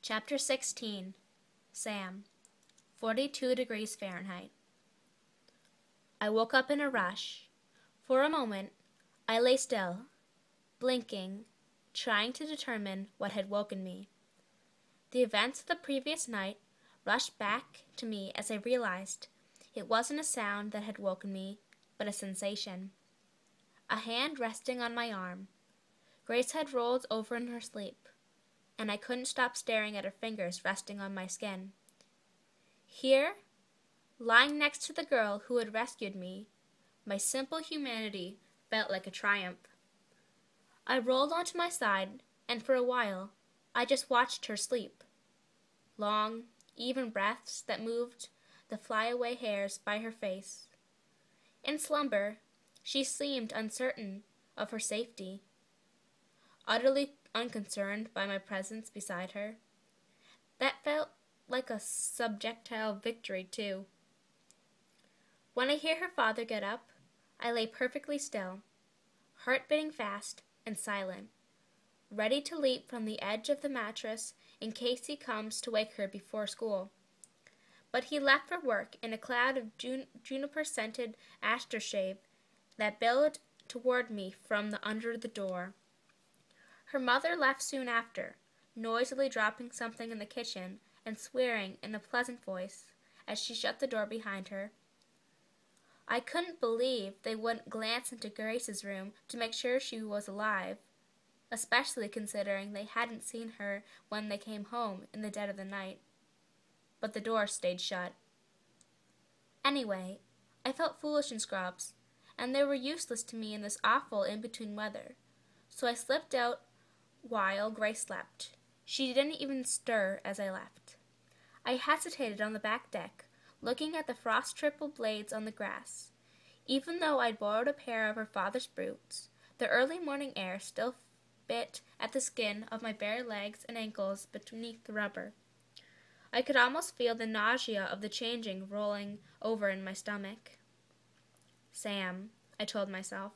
Chapter 16. Sam. 42 degrees Fahrenheit. I woke up in a rush. For a moment, I lay still, blinking, trying to determine what had woken me. The events of the previous night rushed back to me as I realized it wasn't a sound that had woken me, but a sensation. A hand resting on my arm. Grace had rolled over in her sleep, and I couldn't stop staring at her fingers resting on my skin. Here, lying next to the girl who had rescued me, my simple humanity felt like a triumph. I rolled onto my side, and for a while, I just watched her sleep. Long, even breaths that moved the flyaway hairs by her face. In slumber, she seemed uncertain of her safety, utterly unconcerned by my presence beside her. That felt like a subjectile victory, too. When I hear her father get up, I lay perfectly still, heart beating fast and silent, ready to leap from the edge of the mattress in case he comes to wake her before school. But he left for work in a cloud of juniper-scented aftershave that billowed toward me from under the door. Her mother left soon after, noisily dropping something in the kitchen and swearing in a pleasant voice as she shut the door behind her. I couldn't believe they wouldn't glance into Grace's room to make sure she was alive, especially considering they hadn't seen her when they came home in the dead of the night. But the door stayed shut. Anyway, I felt foolish in scrubs, and they were useless to me in this awful in-between weather, so I slipped out while Grace slept. She didn't even stir as I left. I hesitated on the back deck, looking at the frost-tripled blades on the grass. Even though I'd borrowed a pair of her father's boots, the early morning air still bit at the skin of my bare legs and ankles beneath the rubber. I could almost feel the nausea of the changing rolling over in my stomach. Sam, I told myself,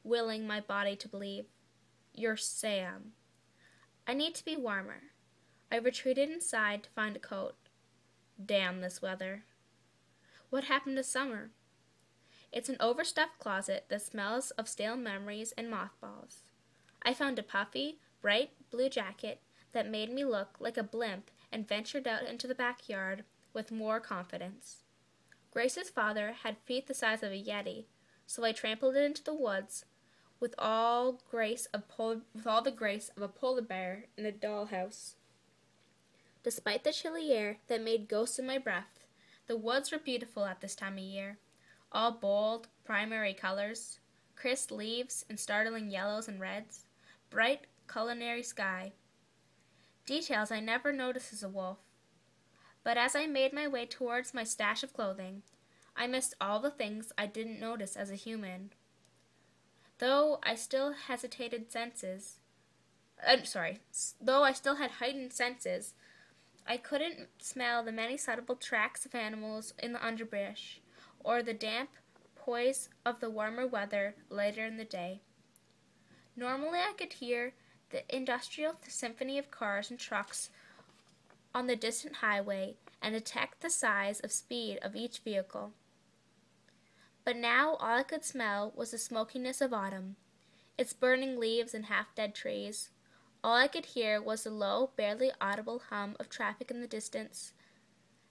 willing my body to believe. You're Sam. I need to be warmer. I retreated inside to find a coat. Damn this weather. What happened to summer? It's an overstuffed closet that smells of stale memories and mothballs. I found a puffy, bright blue jacket that made me look like a blimp and ventured out into the backyard with more confidence. Grace's father had feet the size of a yeti, so I trampled it into the woods with all the grace of a polar bear in a dollhouse. Despite the chilly air that made ghosts in my breath, the woods were beautiful at this time of year, all bold, primary colors, crisp leaves and startling yellows and reds, bright culinary sky. Details I never noticed as a wolf. But as I made my way towards my stash of clothing, I missed all the things I didn't notice as a human. Though I still had heightened senses, I couldn't smell the many subtle tracks of animals in the underbrush, or the damp poise of the warmer weather later in the day. Normally I could hear the industrial symphony of cars and trucks on the distant highway and detect the size of speed of each vehicle. But now all I could smell was the smokiness of autumn, its burning leaves and half-dead trees. All I could hear was the low, barely audible hum of traffic in the distance.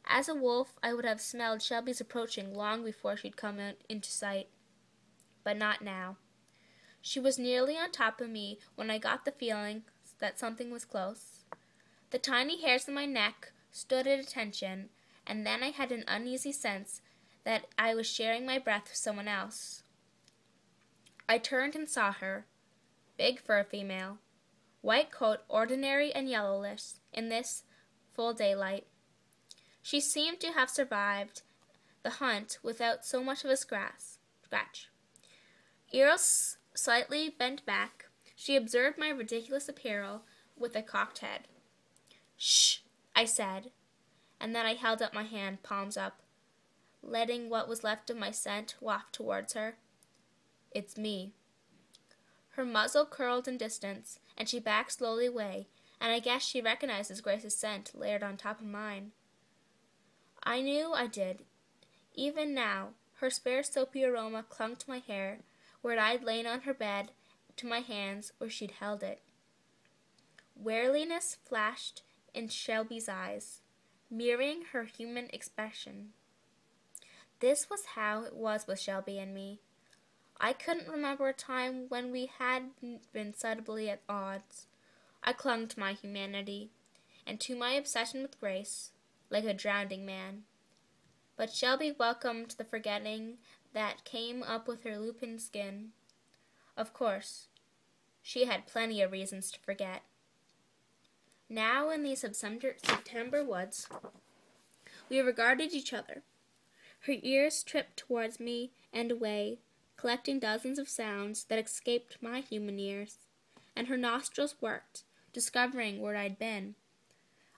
As a wolf, I would have smelled Shelby's approaching long before she'd come into sight. But not now. She was nearly on top of me when I got the feeling that something was close. The tiny hairs on my neck stood at attention, and then I had an uneasy sense that I was sharing my breath with someone else. I turned and saw her, big for a female, white coat ordinary and yellowish in this full daylight. She seemed to have survived the hunt without so much of a scratch. Ears slightly bent back, she observed my ridiculous apparel with a cocked head. "Shh," I said, and then I held up my hand, palms up, letting what was left of my scent waft towards her. "It's me." Her muzzle curled in distance, and she backed slowly away, and I guess she recognizes Grace's scent layered on top of mine. I knew I did. Even now, her spare soapy aroma clung to my hair, where I'd lain on her bed, to my hands, where she'd held it. Wariness flashed in Shelby's eyes, mirroring her human expression. This was how it was with Shelby and me. I couldn't remember a time when we hadn't been subtly at odds. I clung to my humanity, and to my obsession with Grace, like a drowning man. But Shelby welcomed the forgetting that came up with her lupin skin. Of course, she had plenty of reasons to forget. Now in these September woods, we regarded each other. Her ears tripped towards me and away, collecting dozens of sounds that escaped my human ears, and her nostrils worked, discovering where I'd been.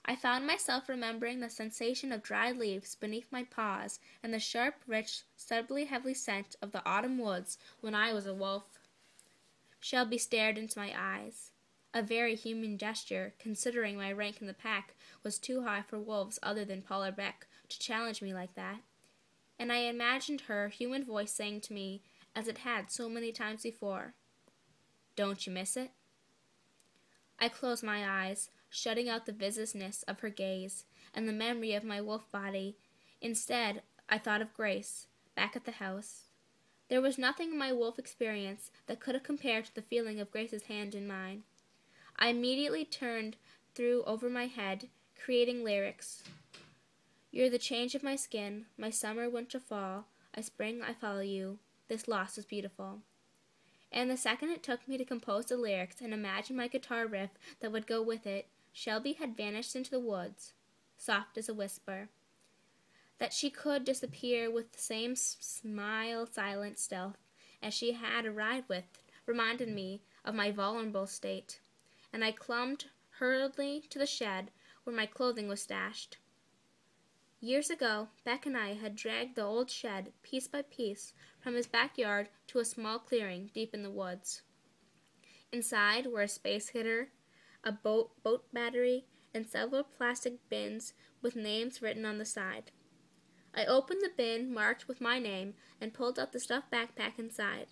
I found myself remembering the sensation of dried leaves beneath my paws and the sharp, rich, subtly heavy scent of the autumn woods when I was a wolf. Shelby stared into my eyes. A very human gesture, considering my rank in the pack was too high for wolves other than Paul or Beck to challenge me like that. And I imagined her human voice saying to me, as it had so many times before, "Don't you miss it?" I closed my eyes, shutting out the viciousness of her gaze and the memory of my wolf body. Instead, I thought of Grace, back at the house. There was nothing in my wolf experience that could have compared to the feeling of Grace's hand in mine. I immediately turned through over my head, creating lyrics. You're the change of my skin, my summer, winter, fall. I spring, I follow you. This loss is beautiful. And the second it took me to compose the lyrics and imagine my guitar riff that would go with it, Shelby had vanished into the woods, soft as a whisper. That she could disappear with the same smile, silent stealth as she had arrived with reminded me of my vulnerable state, and I clumped hurriedly to the shed where my clothing was stashed. Years ago, Beck and I had dragged the old shed, piece by piece, from his backyard to a small clearing deep in the woods. Inside were a space heater, a boat battery, and several plastic bins with names written on the side. I opened the bin marked with my name and pulled out the stuffed backpack inside.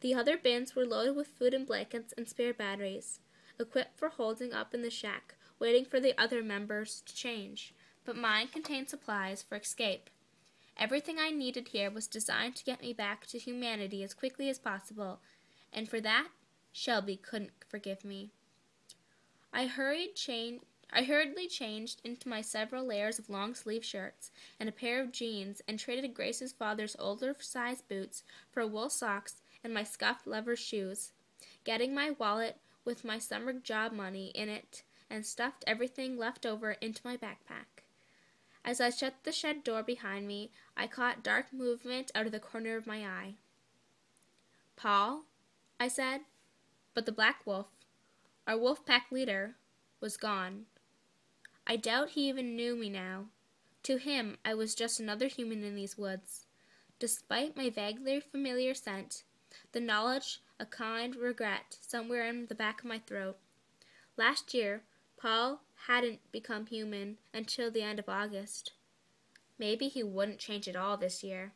The other bins were loaded with food and blankets and spare batteries, equipped for holding up in the shack, waiting for the other members to change. But mine contained supplies for escape. Everything I needed here was designed to get me back to humanity as quickly as possible, and for that, Shelby couldn't forgive me. I hurriedly changed into my several layers of long-sleeve shirts and a pair of jeans and traded Grace's father's older-sized boots for wool socks and my scuffed leather shoes, getting my wallet with my summer job money in it and stuffed everything left over into my backpack. As I shut the shed door behind me, I caught dark movement out of the corner of my eye. "Paul?" I said, but the black wolf, our wolf pack leader, was gone. I doubt he even knew me now. To him, I was just another human in these woods. Despite my vaguely familiar scent, the knowledge, a kind regret somewhere in the back of my throat. Last year, Paul hadn't become human until the end of August. Maybe he wouldn't change at all this year.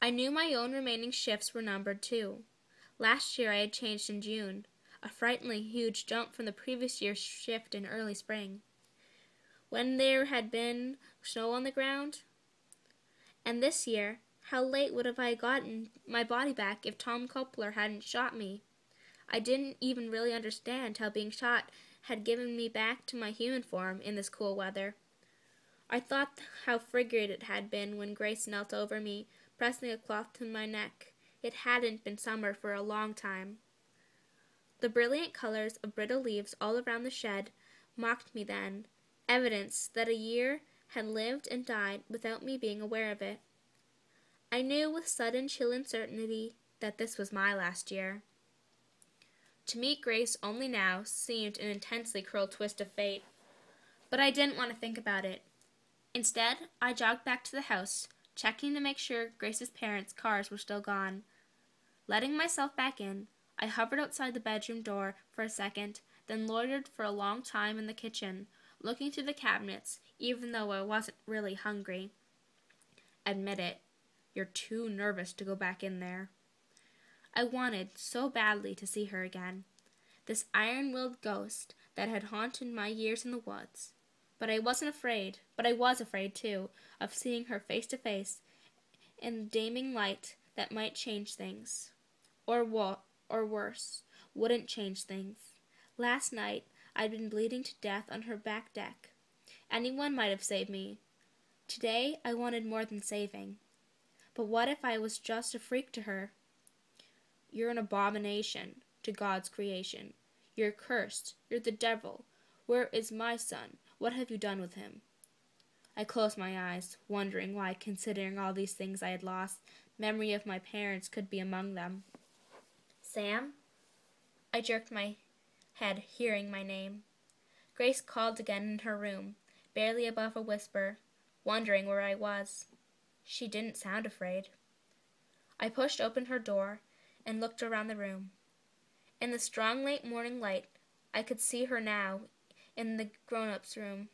I knew my own remaining shifts were numbered too. Last year I had changed in June, a frighteningly huge jump from the previous year's shift in early spring, when there had been snow on the ground. And this year, how late would have I gotten my body back if Tom Copeler hadn't shot me? I didn't even really understand how being shot had given me back to my human form in this cool weather. I thought how frigid it had been when Grace knelt over me, pressing a cloth to my neck. It hadn't been summer for a long time. The brilliant colors of brittle leaves all around the shed mocked me then, evidence that a year had lived and died without me being aware of it. I knew with sudden chill certainty that this was my last year. To meet Grace only now seemed an intensely cruel twist of fate, but I didn't want to think about it. Instead, I jogged back to the house, checking to make sure Grace's parents' cars were still gone. Letting myself back in, I hovered outside the bedroom door for a second, then loitered for a long time in the kitchen, looking through the cabinets, even though I wasn't really hungry. Admit it, you're too nervous to go back in there. I wanted so badly to see her again, this iron-willed ghost that had haunted my years in the woods. But I was afraid, too, of seeing her face to face in the dimming light that might change things. Or worse, wouldn't change things. Last night, I'd been bleeding to death on her back deck. Anyone might have saved me. Today, I wanted more than saving. But what if I was just a freak to her? You're an abomination to God's creation. You're cursed. You're the devil. Where is my son? What have you done with him? I closed my eyes, wondering why, considering all these things I had lost, memory of my parents could be among them. Sam? I jerked my head, hearing my name. Grace called again in her room, barely above a whisper, wondering where I was. She didn't sound afraid. I pushed open her door and looked around the room. In the strong late morning light, I could see her now in the grown-ups' room.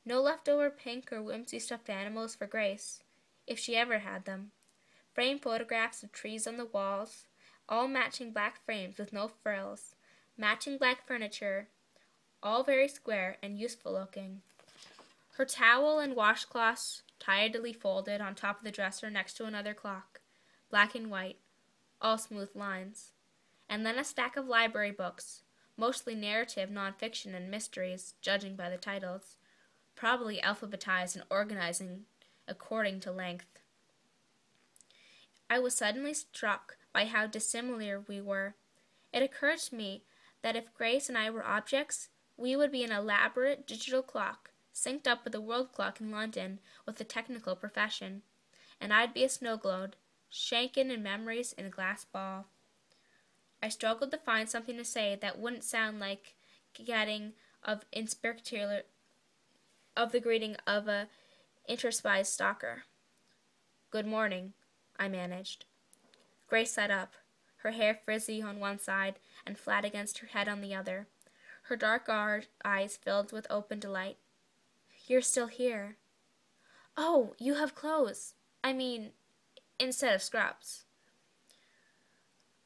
No leftover pink or whimsy stuffed animals for Grace, if she ever had them. Framed photographs of trees on the walls, all matching black frames with no frills, matching black furniture, all very square and useful looking. Her towel and washcloths tidily folded on top of the dresser next to another clock, black and white, all smooth lines. And then a stack of library books, mostly narrative nonfiction and mysteries, judging by the titles, probably alphabetized and organizing according to length. I was suddenly struck by how dissimilar we were. It occurred to me that if Grace and I were objects, we would be an elaborate digital clock, synced up with the world clock in London with the technical profession, and I'd be a snow globe, shaken in memories in a glass ball. I struggled to find something to say that wouldn't sound like getting of the greeting of a interspiced stalker. Good morning, I managed. Grace sat up, her hair frizzy on one side and flat against her head on the other, her dark eyes filled with open delight. You're still here. Oh, you have clothes. I mean, instead of scrubs.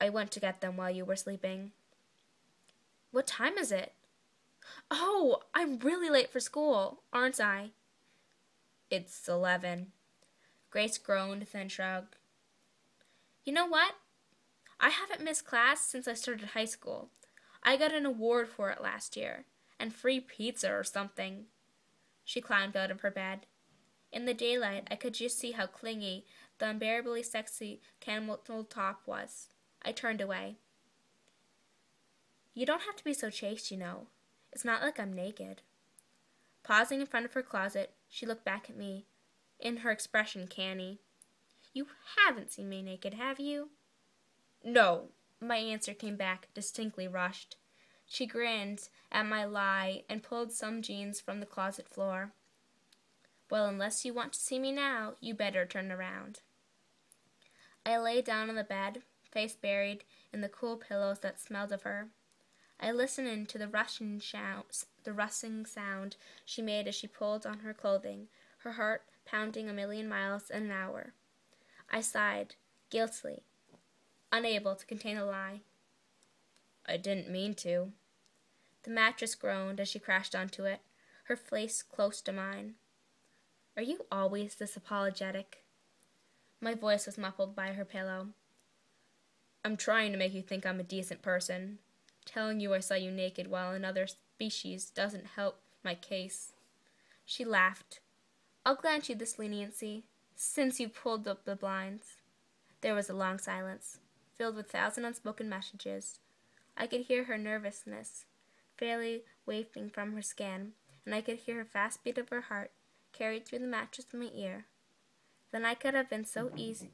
I went to get them while you were sleeping. What time is it? Oh, I'm really late for school, aren't I? It's 11. Grace groaned, then shrugged. You know what? I haven't missed class since I started high school. I got an award for it last year, and free pizza or something. She climbed out of her bed. In the daylight, I could just see how clingy the unbearably sexy camel top was. I turned away. You don't have to be so chaste, you know. It's not like I'm naked. Pausing in front of her closet, she looked back at me, in her expression canny. You haven't seen me naked, have you? No, my answer came back, distinctly rushed. She grinned at my lie and pulled some jeans from the closet floor. Well, unless you want to see me now, you better turn around. I lay down on the bed, face buried in the cool pillows that smelled of her. I listened to the rustling sound she made as she pulled on her clothing, her heart pounding 1,000,000 miles an hour. I sighed, guiltily, unable to contain a lie. I didn't mean to. The mattress groaned as she crashed onto it, her face close to mine. Are you always this apologetic? My voice was muffled by her pillow. I'm trying to make you think I'm a decent person. Telling you I saw you naked while another species doesn't help my case. She laughed. I'll grant you this leniency, since you pulled up the blinds. There was a long silence, filled with 1,000 unspoken messages. I could hear her nervousness, fairly wafting from her skin, and I could hear her fast beat of her heart carried through the mattress in my ear. Then I could have been so easy